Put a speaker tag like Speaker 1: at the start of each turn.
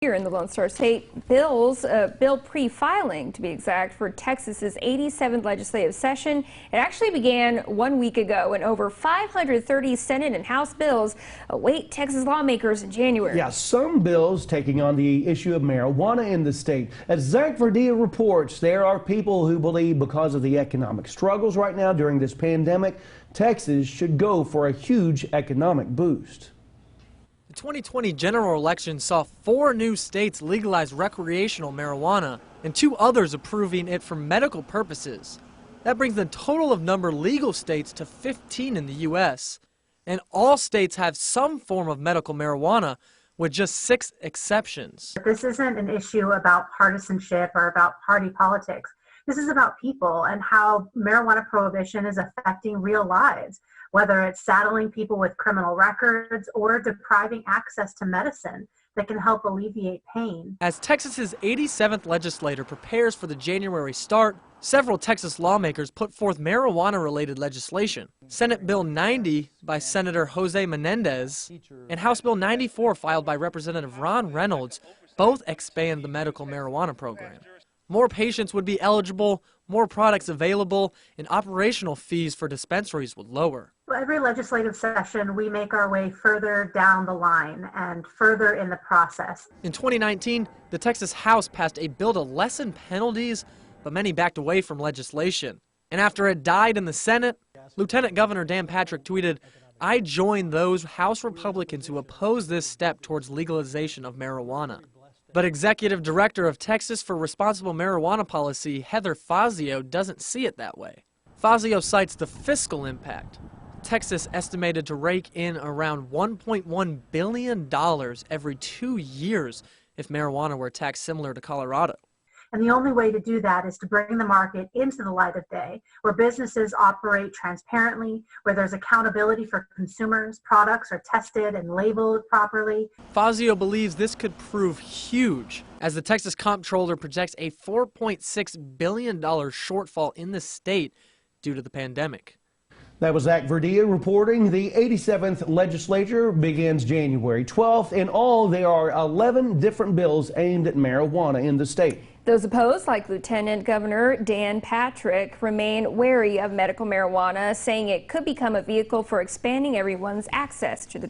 Speaker 1: Here in the Lone Star State, bill pre-filing, to be exact, for Texas's 87th legislative session. It actually began 1 week ago, and over 530 Senate and House bills await Texas lawmakers in January.
Speaker 2: Yeah, some bills taking on the issue of marijuana in the state. As Zach Verdilla reports, there are people who believe because of the economic struggles right now during this pandemic, Texas should go for a huge economic boost.
Speaker 3: The 2020 general election saw 4 new states legalize recreational marijuana and 2 others approving it for medical purposes. That brings the total of number legal states to 15 in the U.S. And all states have some form of medical marijuana, with just 6 exceptions.
Speaker 4: This isn't an issue about partisanship or about party politics. This is about people and how marijuana prohibition is affecting real lives, whether it's saddling people with criminal records or depriving access to medicine that can help alleviate pain.
Speaker 3: As Texas's 87th legislature prepares for the January start, several Texas lawmakers put forth marijuana-related legislation. Senate Bill 90 by Senator Jose Menendez and House Bill 94 filed by Representative Ron Reynolds both expand the medical marijuana program. More patients would be eligible, more products available, and operational fees for dispensaries would lower.
Speaker 4: Every legislative session, we make our way further down the line and further in the process.
Speaker 3: In 2019, the Texas House passed a bill to lessen penalties, but many backed away from legislation. And after it died in the Senate, Lieutenant Governor Dan Patrick tweeted, "I join those House Republicans who oppose this step towards legalization of marijuana." But Executive Director of Texas for Responsible Marijuana Policy, Heather Fazio, doesn't see it that way. Fazio cites the fiscal impact. Texas estimated to rake in around $1.1 billion every 2 years if marijuana were taxed similar to Colorado.
Speaker 4: And the only way to do that is to bring the market into the light of day, where businesses operate transparently, where there's accountability for consumers, products are tested and labeled properly.
Speaker 3: Fazio believes this could prove huge, as the Texas Comptroller projects a $4.6 billion shortfall in the state due to the pandemic.
Speaker 2: That was Zach Verdilla reporting. The 87th legislature begins January 12th. In all, there are 11 different bills aimed at marijuana in the state.
Speaker 1: Those opposed, like Lieutenant Governor Dan Patrick, remain wary of medical marijuana, saying it could become a vehicle for expanding everyone's access to the